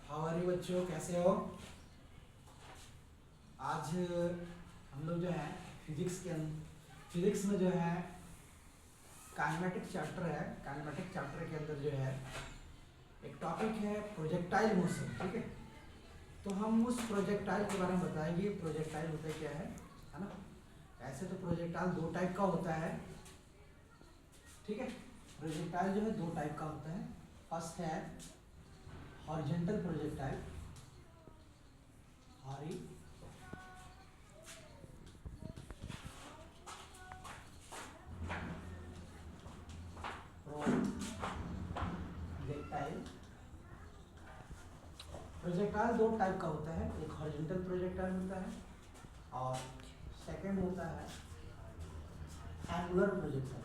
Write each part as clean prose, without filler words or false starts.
हमारे बच्चों कैसे हो। आज हम लोग जो है फिजिक्स में जो है काइनेमेटिक चैप्टर है। काइनेमेटिक चैप्टर के अंदर जो है एक टॉपिक है प्रोजेक्टाइल मोशन। ठीक है, तो हम उस प्रोजेक्टाइल के बारे में बताएंगे। प्रोजेक्टाइल होता क्या है ना। ऐसे तो प्रोजेक्टाइल दो टाइप का होता है। ठीक है, प्रोजेक्टाइल जो है दो टाइप का होता है। फर्स्ट है हॉरिजॉन्टल प्रोजेक्टाइल, प्रोजेक्टाइल दो टाइप का होता है। एक हॉरिजॉन्टल प्रोजेक्टाइल होता है और सेकंड होता है एंगुलर प्रोजेक्टाइल।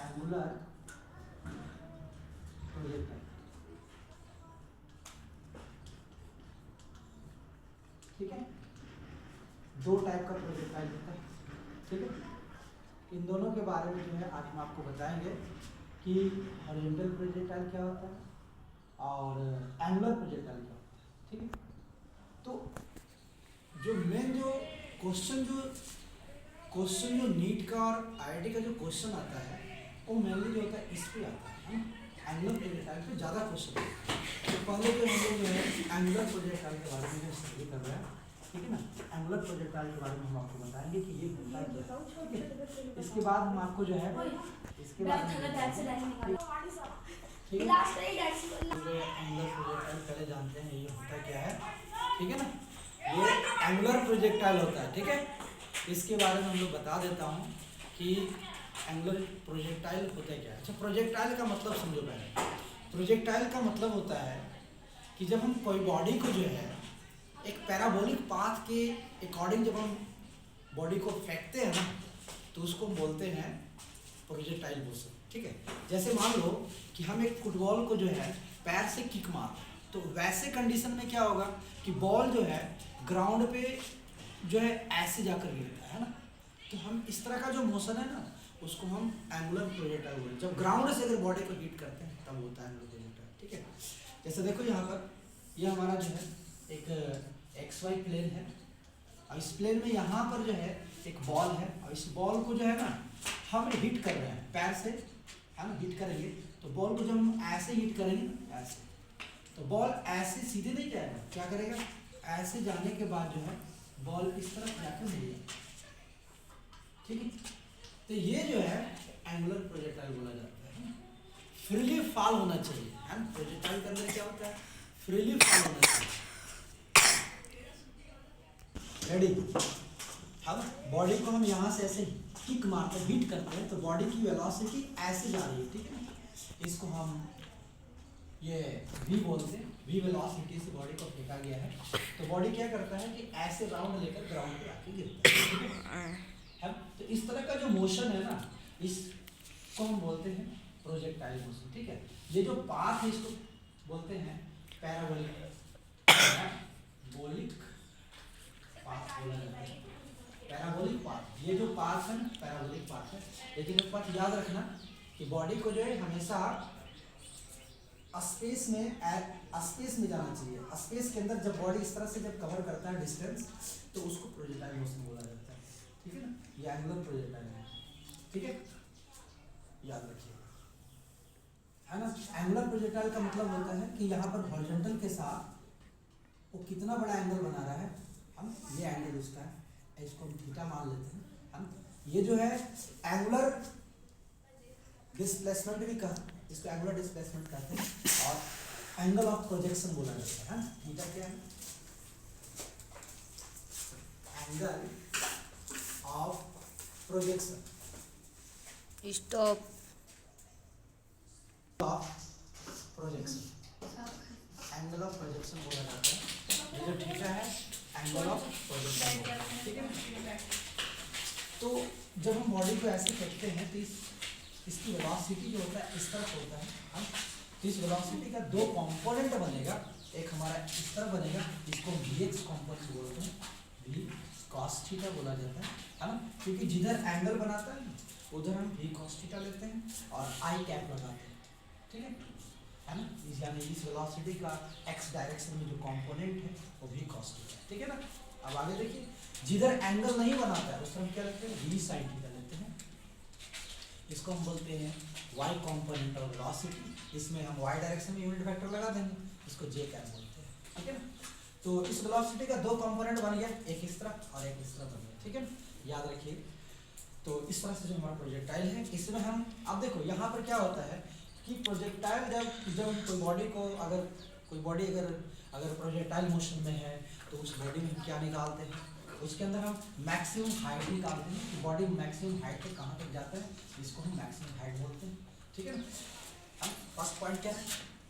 एंगुलर प्रोजेक्टाइल, ठीक है, दो टाइप का प्रोजेक्टाइल होता है। ठीक है, इन दोनों के बारे में जो है आज हम आपको बताएंगे कि हॉरिजॉन्टल प्रोजेक्टाइल क्या होता है और एंगुलर प्रोजेक्टाइल क्या होता है। ठीक है, तो जो मेन जो क्वेश्चन जो नीट का और आईआईटी का जो क्वेश्चन आता है वो मेनली जो होता है इस पे आता है ना, एंगुलर प्रोजेक्टाइल पे ज़्यादा क्वेश्चन है। तो पहले जो हम लोग जो है एंगुलर प्रोजेक्टाइल के बारे में जो स्टडी कर रहे हैं, ठीक है ना। एंगुलर प्रोजेक्टाइल के बारे में हम आपको बताएंगे कि ये होता है क्या। ठीक है, इसके बाद हम आपको जो है इसके बाद एंगुलर प्रोजेक्टाइल पहले जानते हैं ये होता क्या है। ठीक है ना, ये एंगुलर प्रोजेक्टाइल होता है। ठीक है, इसके बारे में हम लोग बता देता हूँ कि एंगुलर प्रोजेक्टाइल होता है क्या। अच्छा, प्रोजेक्टाइल का मतलब समझो पहले। प्रोजेक्टाइल का मतलब होता है कि जब हम कोई बॉडी को जो है एक पैराबोलिक पाथ के अकॉर्डिंग जब हम बॉडी को फेंकते हैं ना, तो उसको बोलते हैं प्रोजेक्टाइल मोशन। ठीक है, जैसे मान लो कि हम एक फुटबॉल को जो है पैर से किक मार, तो वैसे कंडीशन में क्या होगा कि बॉल जो है ग्राउंड पे जो है ऐसे जाकर गिरता है ना। तो हम इस तरह का जो मोशन है ना उसको हम एंगुलर प्रोजेक्टाइल बोलते हैं। जब ग्राउंड से अगर बॉडी को हिट करते हैं तब होता है एंगुलर प्रोजेक्टाइल। ठीक है, जैसे देखो यहाँ पर ये हमारा जो है एक XY प्लेन है और इस प्लेन में यहाँ पर जो है एक बॉल है और इस बॉल को जो है ना हम हिट कर रहे हैं पैर से, है ना। हिट करेंगे तो बॉल को जब हम ऐसे हिट करेंगे ना ऐसे, तो बॉल ऐसे सीधे नहीं जाएगा, क्या करेगा, ऐसे जाने के बाद जो है बॉल इस तरफ जाकर मिल जाएगा। ठीक है, तो ये जो है एंगुलर प्रोजेक्टाइल बोला जाता है। फ्रीली फॉल होना चाहिए, है ना। प्रोजेक्टाइल के अंदर क्या होता है, फ्रीली फॉल होना चाहिए। रेडी, अब बॉडी को हम यहाँ से ऐसे किक मारते हैं, हिट करते हैं, तो बॉडी की वेलोसिटी ऐसे जा रही है। ठीक है, इसको हम ये v बोलते हैं। v वेलोसिटी से बॉडी को फेंका गया है, तो बॉडी क्या करता है कि ऐसे राउंड लेकर ग्राउंड पे आके गिरता है। ठीक है, तो इस तरह का जो मोशन है ना इसको हम बोलते हैं प्रोजेक्टाइल मोशन। ठीक है, ये जो पाथ है इसको बोलते हैं पैराबोलिक पाथ बोला जाता है। पैराबोलिक पाथ, ये जो पाथ है ना पैराबोलिक पाथ है। लेकिन एक बात याद रखना कि बॉडी को जो है हमेशा स्पेस में जाना चाहिए। स्पेस के अंदर जब बॉडी इस तरह से जब कवर करता है डिस्टेंस, तो उसको प्रोजेक्टाइल मोशन बोला जाता है। ठीक है ना, ये एंगुलर प्रोजेक्टाइल है। ठीक है, याद रखिए, है ना। एंगुलर प्रोजेक्टाइल का मतलब होता है कि यहाँ पर हॉरिजॉन्टल के साथ वो कितना बड़ा एंगल बना रहा है। हम ये एंगल उसका है, इसको हम थीटा मान लेते हैं। हम ये जो है एंगुलर डिस्प्लेसमेंट भी इसको एंगुलर डिस्प्लेसमेंट कहते हैं और एंगल ऑफ प्रोजेक्शन बोला जाता है। थीटा क्या है, angle of projection, stop of projection, angle of projection बोला जाता है। ये जो थीटा है एंगल ऑफ प्रोजेक्शन। ठीक है, तो जब हम बॉडी को ऐसे फेंकते हैं तो इसकी वेलोसिटी जो होता है इस तरफ होता है। हम इस वेलोसिटी का दो कंपोनेंट बनेगा, एक हमारा इस तरफ बनेगा, इसको vx कंपोनेंट बोलते हैं, v cos थीटा बोला जाता है ना। क्योंकि जिधर एंगल बनाता है उधर हम v cos थीटा लेते हैं और i कैप लगाते हैं। ठीक है ना, यानी इस वेलोसिटी का एक्स डायरेक्शन में जो कंपोनेंट है वो भी cos थीटा है, ठीक है ना। अब आगे देखिए, जिधर एंगल नहीं बनाता है उस तरह हम क्या लेते हैं, v sin थीटा लेते हैं। इसको हम बोलते हैं y कंपोनेंट ऑफ वेलोसिटी। इसमें हम y डायरेक्शन में यूनिट वेक्टर लगा देंगे, इसको j कैप बोलते हैं, ठीक है ना। तो इस वेलोसिटी का दो कंपोनेंट बन गया, एक इस तरफ और एक इस तरफ बन गया, ठीक है ना, याद रखिए। तो इस तरह से जो हमारा प्रोजेक्टाइल है, इसमें हम अब देखो यहाँ पर क्या होता है कि प्रोजेक्टाइल जब कोई बॉडी को अगर प्रोजेक्टाइल मोशन में है तो उस बॉडी में हम क्या निकालते हैं, उसके अंदर हम मैक्सिमम हाइट निकालते हैं कि बॉडी मैक्सिमम हाइट पे कहाँ तक जाता है, इसको हम मैक्सिमम हाइट बोलते हैं, ठीक है ना। अब फर्स्ट पॉइंट क्या है,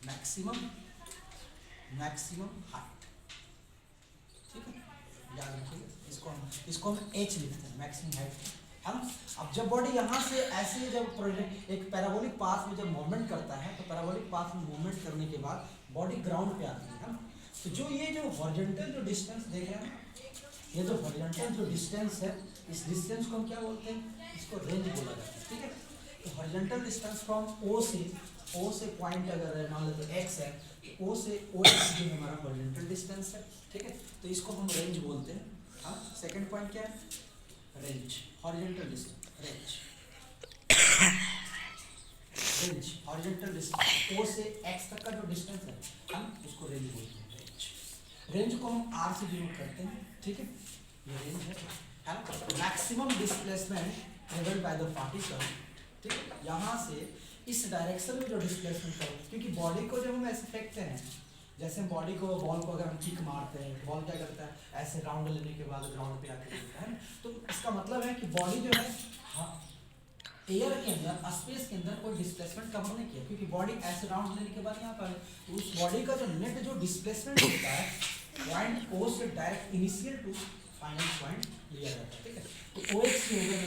मैक्सिमम हाइट, ठीक है, याद रखिएगा। इसको हम एच लिखते हैं, मैक्सिमम हाइट, है ना। अब जब बॉडी यहाँ से ऐसे जब प्रोजेक्ट एक पैराबोलिक पाथ में जब मूवमेंट करता है तो पैराबोलिक पाथ में मूवमेंट करने के बाद बॉडी ग्राउंड पे आती है ना। तो ये जो हॉरिजॉन्टल जो डिस्टेंस देख रहे हैं, ये जो हॉरिजॉन्टल जो डिस्टेंस है, इस डिस्टेंस को हम क्या बोलते हैं, इसको रेंज बोला जाता है, ठीक है। तो हॉरिजॉन्टल डिस्टेंस फ्रॉम ओ से पॉइंट अगर मान लो तो x है, तो ओ से ओ एक्स जो हमारा हॉरिजॉन्टल डिस्टेंस है, ठीक है। तो इसको हम रेंज बोलते हैं। हाँ, सेकंड पॉइंट क्या है, range, horizontal distance, range horizontal distance O से x तक का जो डिस्टेंस है हम उसको रेंज बोलते हैं, रेंज को हम r से डिनोट करते हैं, ठीक है। ये रेंज है ना। Maximum displacement travelled by the particle, ठीक है। यहाँ से इस डायरेक्शन में जो डिस्प्लेसमेंट करें, क्योंकि बॉडी को जब हम ऐसे फेंकते हैं, जैसे हम बॉडी को बॉल को अगर हम किक मारते हैं, बॉल क्या करता है, ऐसे राउंड लेने के बाद ग्राउंड पे आके गिरता है। तो इसका मतलब है कि बॉडी जो है, हाँ, एयर के अंदर, स्पेस के अंदर कोई डिस्प्लेसमेंट कवर नहीं किया, क्योंकि बॉडी ऐसे राउंड लेने के बाद यहाँ पर तो उस बॉडी का जो नेट जो डिस्प्लेसमेंट होता है पॉइंट ओ से direct initial to final point लिया जाता है, ठीक है। तो ओ एक्स की हो गया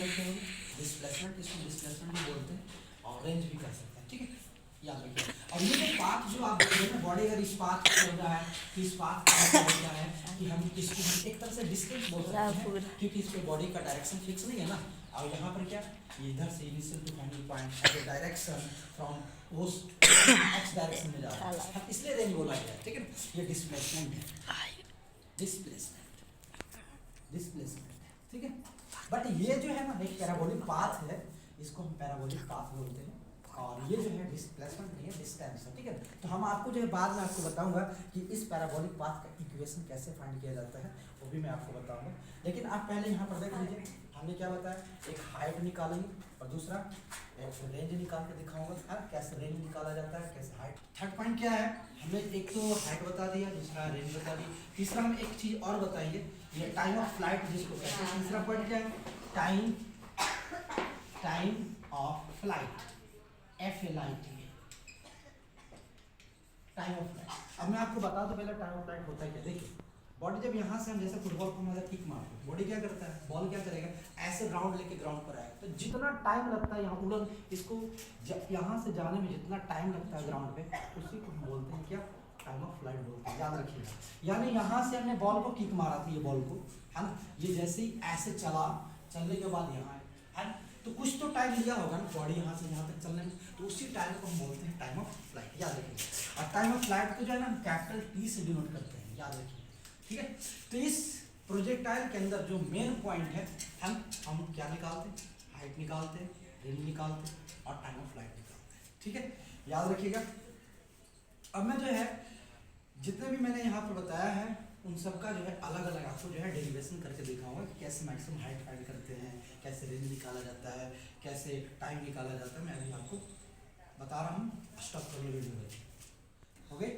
डिस्प्लेसमेंट, इसको डिस्प्लेसमेंट भी बोलते हैं और रेंज भी कर सकते हैं, ठीक है, याद रखिए। और ये जो पाथ जो आप देख रहे हैं, बॉडी अगर इस पाथ पे चल रहा है, इस पाथ पे चल रहा है कि हम इसको एक तरह से डिस्टेंस बोल सकते हैं, क्योंकि इस पे बॉडी का डायरेक्शन फिक्स नहीं है ना। और यहाँ पर क्या, ये इधर से initial to final point as direction from उस एक्स डायरेक्शन में जा रहा है, इसलिए रेंज बोला गया है, ठीक है। ये डिस्प्लेसमेंट है, डिस्प्लेसमेंट, ठीक है। बट ये जो है ना एक पैराबोलिक पाथ है, इसको हम पैराबोलिक पाथ बोलते हैं, और ये जो है डिस्प्लेसमेंट नहीं है, डिस्टेंस है, ठीक है। तो हम आपको जो है बाद में आपको बताऊंगा कि इस पैराबोलिक पाथ का इक्वेशन कैसे फाइंड किया जाता है, वो भी मैं आपको बताऊंगा। लेकिन आप पहले यहाँ पर देख लीजिए, हमने क्या बताया, एक हाइट निकालेंगे और दूसरा एक रेंज निकाल के दिखाऊंगा, हाँ, कैसे रेंज निकाला जाता है, कैसे हाइट। थर्ड पॉइंट क्या है, हमने एक तो हाइट बता दिया, दूसरा रेंज बता दी, तीसरा हम एक चीज़ और बताएंगे, ये टाइम ऑफ फ्लाइट जिसको कहते हैं। तीसरा पॉइंट क्या है, time of flight, FLIGHT, time of flight. अब मैं आपको बता दूं पहले टाइम ऑफ फ्लाइट होता है क्या। देखिए, बॉडी जब यहाँ से हम जैसे फुटबॉल को मतलब किक मारते हैं, बॉडी क्या करता है, बॉल क्या करेगा, ऐसे राउंड लेके ग्राउंड पर आएगा। तो जितना टाइम लगता है यहाँ उड़न, इसको यहाँ से जाने में जितना टाइम लगता है ग्राउंड पे, उसी को हम बोलते हैं क्या, टाइम ऑफ फ्लाइट बोलते हैं, याद रखिएगा। यानी यहाँ से हमने बॉल को किक मारा थी, ये बॉल को, है ना, ये जैसे ही ऐसे चलने के बाद यहाँ है ना, तो कुछ तो टाइम लिया होगा ना बॉडी यहाँ से यहाँ तक चलने में, तो उसी टाइम को हम बोलते हैं टाइम ऑफ फ्लाइट, याद रखिए। और टाइम ऑफ फ्लाइट को जो है ना हम कैपिटल T से डिनोट करते हैं, याद रखिए, ठीक है। तो इस प्रोजेक्टाइल के अंदर जो मेन पॉइंट है, हम क्या निकालते हैं, हाइट निकालते हैं, रेंज निकालते हैं और टाइम ऑफ फ्लाइट निकालते हैं, ठीक है, याद रखिएगा। अब मैं जो है जितने भी मैंने यहाँ पर बताया है उन सब का जो है अलग अलग आपको जो है डेरिवेशन करके दिखाऊंगा कि कैसे मैक्सिमम हाइट फाइंड करते हैं, कैसे रेंज निकाला जाता है, कैसे टाइम निकाला जाता है, मैं अभी आपको बता रहा हूँ। स्टॉप कर लो वीडियो, ओके,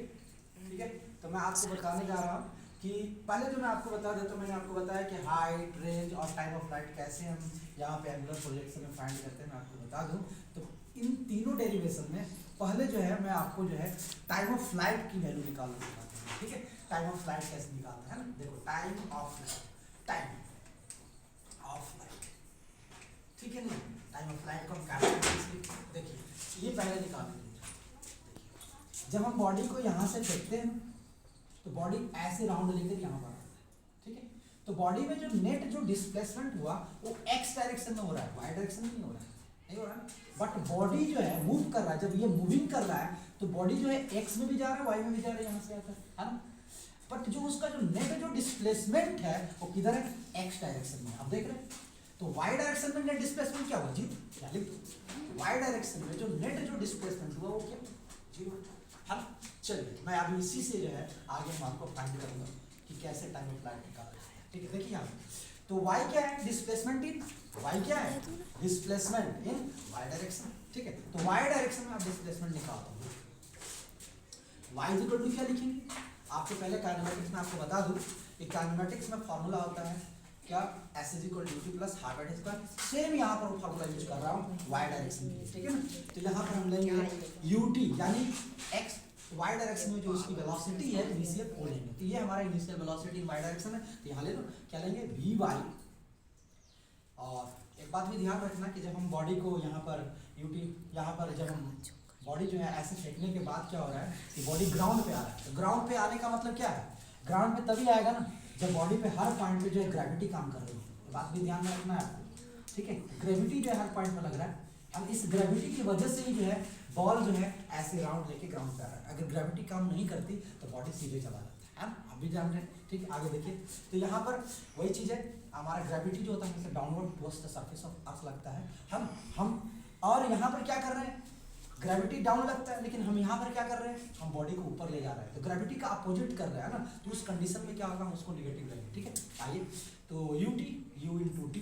ठीक है। तो मैं आपको बताने जा रहा हूँ कि पहले जो मैं आपको बता देता हूँ, मैंने आपको बताया कि हाइट, रेंज और टाइम ऑफ फ्लाइट कैसे हम यहाँ पे एंगुलर प्रोजेक्शन में फाइंड करते हैं, मैं आपको बता दूँ। तो इन तीनों डेरिवेशन में पहले जो है मैं आपको जो है टाइम ऑफ फ्लाइट की वैल्यू निकालना सिखाता हूँ, ठीक है। टाइम ऑफ फ्लाइट कैसे निकालता है ना, देखो, टाइम ऑफ फ्लाइट, ठीक है ना। टाइम ऑफ फ्लाइट को हम कैपिटल, देखिए ये पहले निकालेंगे। जब हम बॉडी को यहाँ से फेंकते हैं तो बॉडी ऐसे राउंड लेकर यहाँ पर आता है, ठीक है। तो बॉडी में जो नेट जो डिस्प्लेसमेंट हुआ वो एक्स डायरेक्शन में हो रहा है, वाई डायरेक्शन में नहीं हो रहा है, नहीं हो रहा है। बट बॉडी जो है मूव कर रहा है, जब ये मूविंग कर रहा है तो बॉडी जो है एक्स में भी जा रहा है, वाई में भी जा रहा है, यहाँ से आता है ना। बट जो उसका जो नेट जो डिस्प्लेसमेंट है वो किधर है, एक्स डायरेक्शन में। आप देख रहे हैं तो वाई डायरेक्शन में नेट डिस्प्लेसमेंट क्या हुआ, जीरो। या लिख दो वाई डायरेक्शन में जो नेट जो डिस्प्लेसमेंट हुआ वो क्या, जीरो है ना। चलिए मैं अभी इसी से जो है आगे हम आपको फाइंड करूंगा कि कैसे टाइम ऑफ फ्लाइट निकालना है, ठीक है। देखिए यहाँ तो y क्या है, डिस्प्लेसमेंट इन y क्या है, डिस्प्लेसमेंट इन y डायरेक्शन, ठीक है। तो y डायरेक्शन में आप डिस्प्लेसमेंट निकाल दो, y इज इक्वल टू क्या लिखेंगे, आपको पहले काइनेमेटिक्स में आपको बता दूं कि काइनेमेटिक्स में फॉर्मूला होता है क्या, s is equal to T plus half at square. Same यहाँ पर वो फॉर्मूला यूज कर रहा हूँ y डायरेक्शन के लिए, ठीक है ना। तो यहाँ पर हम लेंगे ut यानी x y डायरेक्शन में जो उसकी वेलोसिटी है इनिशियल वो लेंगे। तो ये हमारा इनिशियल वेलोसिटी y डायरेक्शन है, तो यहाँ ले लो क्या लेंगे vy। और एक बात भी ध्यान रखना कि जब हम बॉडी को यहाँ पर ut यहाँ पर जब हम बॉडी जो है ऐसे फेंकने के बाद क्या हो रहा है कि बॉडी ग्राउंड पे आ रहा है। तो ग्राउंड पे आने का मतलब क्या है, ग्राउंड पे तभी आएगा ना जब बॉडी पे हर पॉइंट पे जो है ग्रेविटी काम कर रही है। तो बात भी ध्यान में रखना है आपको, ठीक है। ग्रेविटी जो है हर पॉइंट पे लग रहा है, अब इस ग्रेविटी की वजह से ही जो है बॉल जो है ऐसे राउंड लेके ग्राउंड पे आ रहा है। अगर ग्रेविटी काम नहीं करती तो बॉडी सीधे चला जाता है, आप भी जान रहे हैं, ठीक है। आगे देखिए तो यहाँ पर वही चीज़ है, हमारा ग्रेविटी जो होता है हमेशा downward towards the surface of earth लगता है। हम और यहाँ पर क्या कर रहे हैं, ग्रेविटी डाउन लगता है, लेकिन हम यहाँ पर क्या कर रहे हैं, हम बॉडी को ऊपर ले जा रहे हैं। तो ग्रेविटी का अपोजिट कर रहा है ना, तो उस कंडीशन में क्या होगा, हम उसको निगेटिव लेंगे, ठीक है। आइए तो ut u into T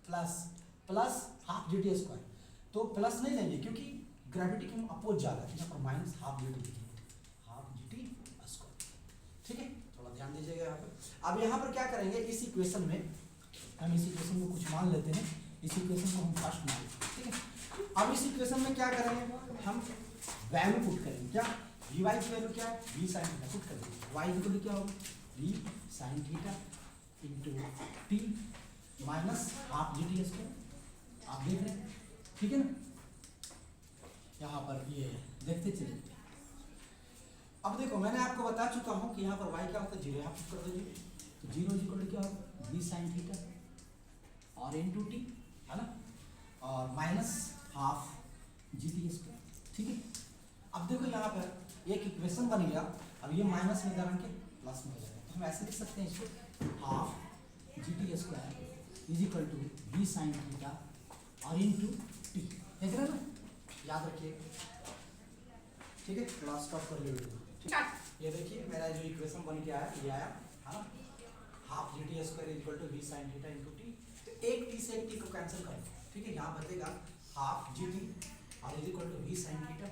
plus half G T square, तो प्लस नहीं लेंगे क्योंकि ग्रेविटी के हम अपोज जा रहे हैं, यहाँ पर माइनस हाफ जी टी लिखेंगे, हाफ जी टी स्क्वायर, ठीक है। थोड़ा ध्यान दीजिएगा यहाँ पर। अब यहाँ पर क्या करेंगे, इस इक्वेशन में हम इस इक्वेशन को कुछ मान लेते हैं, इस इक्वेशन को हम फर्स्ट मान लेते हैं, ठीक है। अब इस इक्वेशन में क्या करेंगे, हम वैल्यू पुट करेंगे, क्या वी वाई की वैल्यू क्या है, वी साइन थीटा पुट कर देंगे। वाई इक्वल क्या होगा, V sine theta into T minus half G T square. आप देख रहे हैं, ठीक है ना। यहाँ पर ये देखते चलिए। अब देखो मैंने आपको बता चुका हूँ कि यहाँ पर वाई क्या होता है, जीरो, यहाँ पुट कर दीजिए। तो जीरो इज इक्वल क्या होगा, वी साइन थीटा और इंटू टी, है ना, और minus half G T square, ठीक है। अब देखो यहाँ पर एक इक्वेशन बन गया, अब ये माइनस में जाकर के प्लस में हो जाएगा, तो हम ऐसे लिख सकते हैं इसको, half G T square is equal to we sine theta और इंटू टी, देख रहे हैं ना, याद रखिए, ठीक है। क्लास स्टॉप कर लीजिए। ये देखिए मेरा जो इक्वेशन बन के आया ये आया, है ना, half G T square is equal to we sine theta into T. तो एक टी से एक टी को कैंसिल कर दो, ठीक है। यहाँ बचेगा हाफ जी टी और is equal to we sine theta,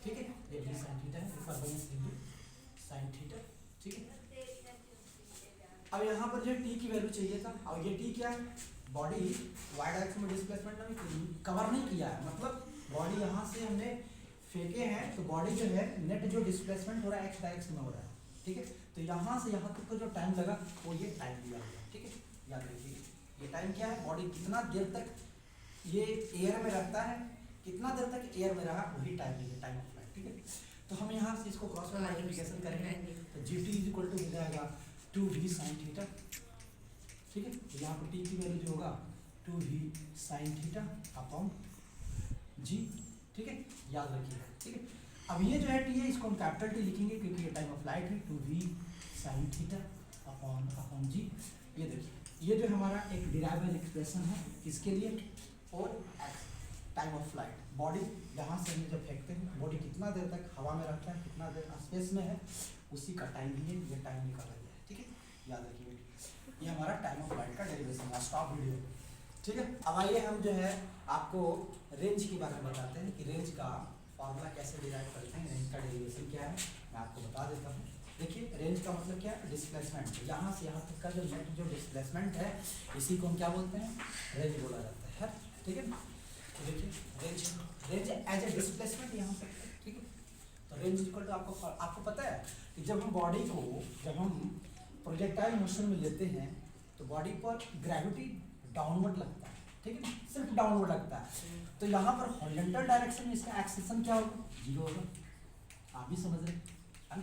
ठीक है। ये वी साइन थीटा है, ऊपर माइनस इंटू साइन थीटा, ठीक है। अब यहाँ पर जो टी की वैल्यू चाहिए था, और ये टी क्या है, बॉडी वाई डायरेक्शन में डिस्प्लेसमेंट नहीं कवर नहीं किया है, मतलब बॉडी यहाँ से हमने फेंके हैं तो बॉडी जो है नेट जो डिस्प्लेसमेंट हो रहा है एक्स डायरेक्शन में हो रहा है, ठीक है। तो यहाँ से यहाँ तक का जो टाइम लगा वो ये टाइम दिया गया, ठीक है। याद रखिए ये टाइम क्या है, बॉडी कितना देर तक ये एयर में रहता है, कितना देर तक एयर में रहा वही टाइम है, टाइम ऑफ फ्लाइट, ठीक है। तो हम यहाँ से इसको क्रॉस मल्टीप्लिकेशन करेंगे तो G T is equal to हो जाएगा टू वी साइन थीटा, ठीक है। तो यहाँ पर टी की वैल्यू जो होगा two we sine theta upon g, ठीक है, याद रखिएगा, ठीक है। अब ये जो है टी है इसको हम कैपिटल टी लिखेंगे क्योंकि ये टाइम ऑफ फ्लाइट है, two we sine theta upon g. ये देखिए ये जो हमारा एक डिराइवल एक्सप्रेशन है इसके लिए, और x time of flight, body यहाँ से हम जब फेंकते हैं बॉडी कितना देर तक हवा में रहता है, कितना देर स्पेस में है, उसी का टाइम लिए ये टाइम निकाला गया है, ठीक है। याद रखिए ये हमारा टाइम ऑफ फ्लाइट का डेरिवेशन है। स्टॉप वीडियो, ठीक है। अब आइए हम जो है आपको रेंज के बारे में बताते हैं कि रेंज का फॉर्मूला कैसे डिराइव करते हैं, रेंज का डेरिवेशन क्या है, मैं आपको बता देता हूँ। देखिए रेंज का मतलब क्या है, डिस्प्लेसमेंट, यहाँ से यहाँ तक का जो नेट जो डिस्प्लेसमेंट है इसी को हम क्या बोलते हैं, रेंज बोला जाता है, ठीक है। तो देखिए रेंज एज ए डिस्प्लेसमेंट यहाँ से, ठीक है। तो रेंज इक्वल टू आपको पता है कि जब हम बॉडी को जब हम प्रोजेक्टाइल मोशन में लेते हैं तो बॉडी पर ग्रेविटी डाउनवर्ड लगता है, ठीक है, सिर्फ डाउनवर्ड लगता है। तो यहाँ पर हॉरिजॉन्टल डायरेक्शन में इसका एक्सेलेरेशन क्या होगा, जीरो होगा, आप भी समझ रहे हैं ना,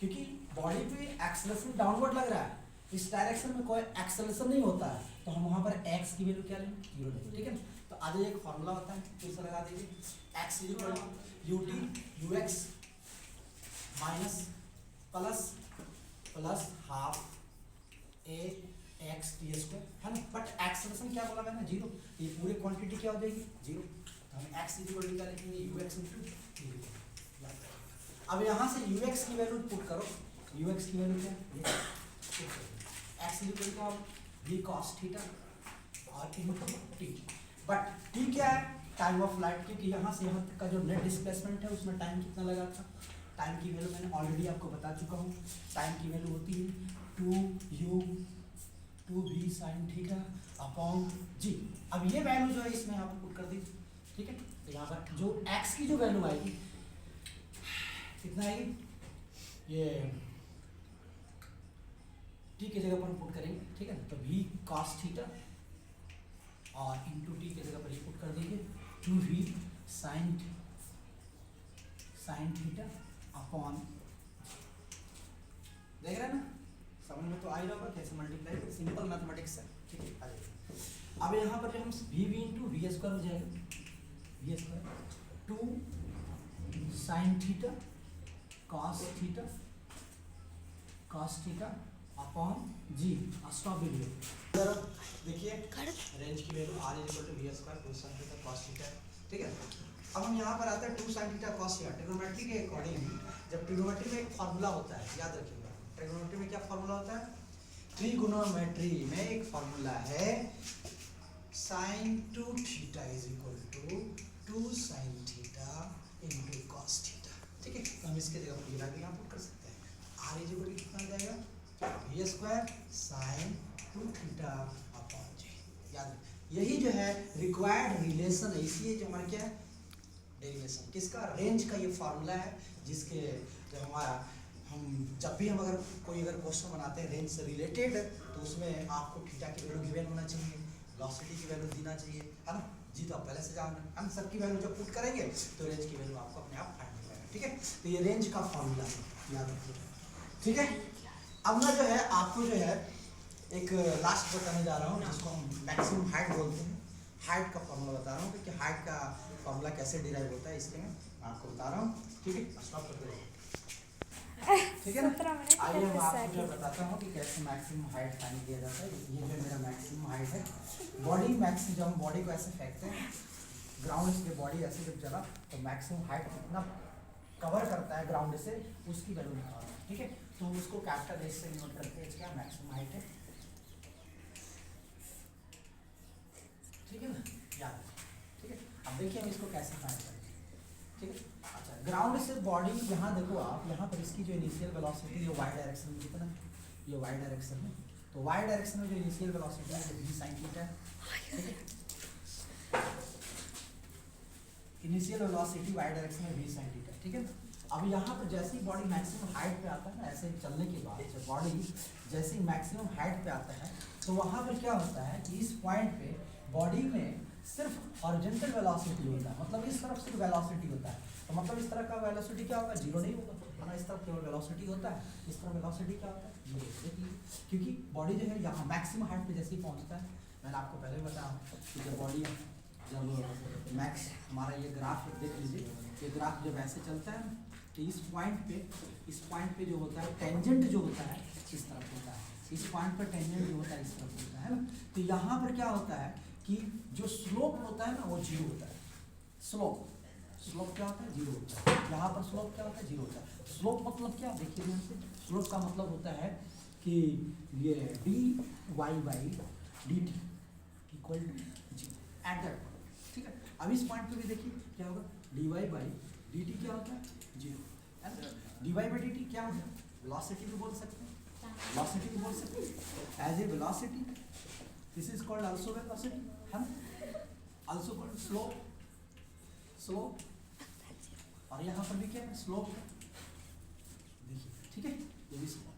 क्योंकि बॉडी पे एक्सेलेरेशन डाउनवर्ड लग रहा है, इस डायरेक्शन में कोई एक्सेलेरेशन नहीं होता है, तो हम वहाँ पर एक्स की वैल्यू क्या लेंगे, जीरो लेंगे, ठीक है। तो आगे एक फॉर्मूला होता है, फिर से लगा दीजिए, X equal to U T U X minus plus half A X T square, है ना। बट एक्सप्रेशन क्या बोला मैंने, जीरो, ये पूरी क्वांटिटी क्या हो जाएगी, जीरो। तो हम एक्स इक्वल टू क्या लिखेंगे, यू एक्स इंटू। अब यहाँ से यू एक्स की वैल्यू पुट करो, यू एक्स की वैल्यू क्या, x equal to v cos theta और इनटू टी। बट टी क्या है, टाइम ऑफ फ्लाइट, क्योंकि यहाँ से यहाँ तक का जो नेट डिस्प्लेसमेंट है उसमें टाइम कितना लगा था। टाइम की वैल्यू मैंने ऑलरेडी आपको बता चुका हूँ, टाइम की वैल्यू होती है 2v sin थीटा अपॉन जी। अब ये वैल्यू जो है इसमें यहाँ पर पुट कर दीजिए, ठीक है। तो यहाँ पर जो x की जो वैल्यू आएगी कितना आएगी, ये t की जगह पर हम पुट करेंगे, ठीक है। तो v cos थीटा और इंटू टी की जगह पर ये पुट कर दीजिए 2v sin थीटा अपॉन, देख रहे हैं ना, समझ में तो आ ही रहा होगा कैसे मल्टीप्लाई, सिंपल मैथमेटिक्स है, ठीक है। आ जाइए, अब यहाँ पर जो हम v इंटू वी स्क्वायर हो जाएगा, v square 2 sin theta cos theta upon g. Stop video, जरा देखिए रेंज की value r equal to v square 2 sin theta cos theta, ठीक है। अब हम यहाँ पर आते हैं 2 sin theta cos theta, trigonometry के अकॉर्डिंग, जब ट्रिग्नोमेट्री में एक फार्मूला होता है, याद रखिएगा, ट्रिग्नोमेट्री में क्या फार्मूला होता है, ट्रिग्नोमेट्री में एक फार्मूला है sin 2 theta is equal to 2 sin theta into cos theta, ठीक है। तो हम इसके जगह पर गिरा के यहाँ पुट कर सकते हैं, r इज इक्वल टू कितना आ जाएगा, v square sin 2 theta upon j। याद, यही जो है रिक्वायर्ड रिलेशन है, इसी जो हमारा क्या है, डेरिवेशन किसका, रेंज का ये फार्मूला है, जिसके जो हमारा हम जब भी हम अगर कोई अगर क्वेश्चन बनाते हैं रेंज से रिलेटेड, तो उसमें आपको थीटा की वैल्यू गिवन होना चाहिए, वेलोसिटी की वैल्यू देना चाहिए, है ना जी। तो आप पहले से जान रहे हैं, हम सबकी वैल्यू जब पुट करेंगे तो रेंज की वैल्यू आपको अपने आप फाइंड हो जाएगा, ठीक है। तो ये रेंज का फार्मूला है, याद रखिए, ठीक है। अब मैं जो है आपको जो है एक लास्ट बताने जा रहा हूँ, जिसको हम मैक्सिमम हाइट बोलते हैं, हाइट का फार्मूला बता रहा हूँ कि हाइट का फार्मूला कैसे डिराइव होता है, इसलिए मैं आपको बता रहा हूँ, ठीक है। स्टॉप कर दो, ठीक है ना। आइए मैं आपको जो बताता हूँ कि कैसे मैक्सिमम हाइट फाइंड किया जाता है। ये जो मेरा मैक्सिमम हाइट है, बॉडी मैक्स, जब हम बॉडी को ऐसे फेंकते हैं ग्राउंड से, बॉडी ऐसे जब चला तो मैक्सिमम हाइट कितना कवर करता है ग्राउंड से, उसकी वैल्यू निकालना है, ठीक है। तो हम उसको कैपिटल एस से नोट करते हैं, क्या मैक्सिमम हाइट है, ठीक है ना, याद है, ठीक है। अब देखिए हम इसको कैसे फाइंड करेंगे, ठीक है। अच्छा, ग्राउंड से बॉडी, यहाँ देखो आप, यहाँ पर इसकी जो इनिशियल वेलोसिटी ये वाई डायरेक्शन में कितना है, ये वाई डायरेक्शन में, तो वाई डायरेक्शन में जो इनिशियल वेलोसिटी है वो v sin थीटा है, ठीक है। इनिशियल वेलोसिटी वाई डायरेक्शन में v sin थीटा, ठीक है। अब यहाँ पर जैसे ही बॉडी मैक्सिमम हाइट पे आता है ना, ऐसे चलने के बाद जब बॉडी जैसे ही मैक्सिमम हाइट पे आता है, तो वहाँ पर क्या होता है कि इस पॉइंट पे बॉडी में सिर्फ हॉरिजॉन्टल वेलोसिटी होता है, मतलब इस तरफ सिर्फ वेलोसिटी होता है, तो मतलब इस तरह का वेलोसिटी क्या होगा, जीरो नहीं होगा, है ना। इस तरफ केवल वेलोसिटी होता है, इस तरफ वेलोसिटी क्या होता है, जीरो। देखिए, क्योंकि बॉडी जो है यहाँ मैक्सिमम हाइट पे जैसे ही पहुँचता है, मैंने आपको पहले बताया कि जब बॉडी जब मैक्स, हमारा ये ग्राफ देख लीजिए, ये ग्राफ जब ऐसे चलता है तो इस पॉइंट पे जो होता है टेंजेंट जो होता है इस तरफ होता है, इस पॉइंट पर टेंजेंट जो होता है इस तरफ होता है ना। तो यहाँ पर क्या होता है कि जो स्लोप होता है ना वो जीरो होता है, स्लोप क्या होता है, जीरो होता है। यहाँ पर स्लोप क्या होता है, जीरो होता है। स्लोप मतलब क्या, देखिए ध्यान से, स्लोप का मतलब होता है कि ये d y by d t equal to g at that, ठीक है। अब इस पॉइंट पे भी देखिए क्या होगा, d y by d t क्या होता है, zero. D y by d t क्या होता है, वेलोसिटी भी बोल सकते हैं, वेलोसिटी भी बोल सकते हैं, as a velocity, this is called also velocity, है ना, आल्सो कॉल्ड स्लोप, और यहाँ पर भी क्या है, स्लोप है, देखिए, ठीक है, ये भी स्लोप।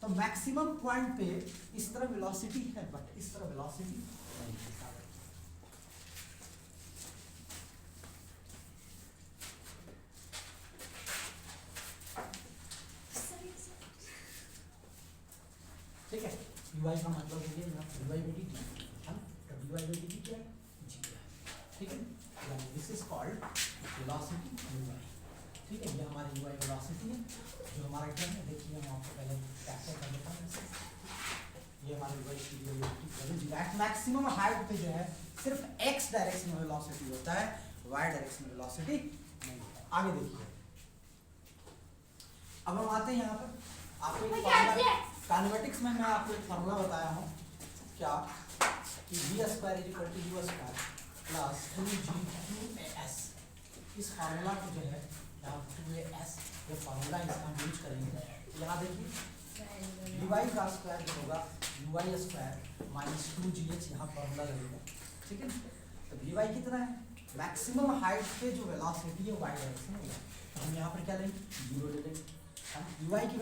तो मैक्सिमम पॉइंट पे इस तरह वेलोसिटी है, बट इस तरह वेलोसिटी नहीं है। ठीक है, dy का मतलब हो गया यहाँ dy/dt, हाँ, तो dy/dt क्या है, g है। जो हमारा क्या है, देखिए मैं आपको पहले कैप्चर कर देता हूँ ऐसे। ये हमारी वेलोसिटी एट मैक्सिमम हाइट पे जो है सिर्फ एक्स डायरेक्शन में वेलोसिटी होता है, वाई डायरेक्शन में वेलोसिटी नहीं होता। आगे देखिए, अब हम आते हैं यहाँ पर आपको एक फॉर्मूला, काइनेमेटिक्स में मैं आपको एक फॉर्मूला बताया हूँ क्या, कि v square is equal to u square plus 2g2as। इस फार्मूला को जो है यहाँ 2as ये फार्मूला इसका हम यूज करेंगे। यहाँ देखिए dy का स्क्वायर जो होगा uy स्क्वायर माइनस 2gh यहाँ फार्मूला लगेगा, ठीक है। तो vy कितना है, मैक्सिमम हाइट पे जो वेलोसिटी है y डायरेक्शन होगा, तो हम यहाँ पर क्या लेंगे 0 ले लेंगे। ui की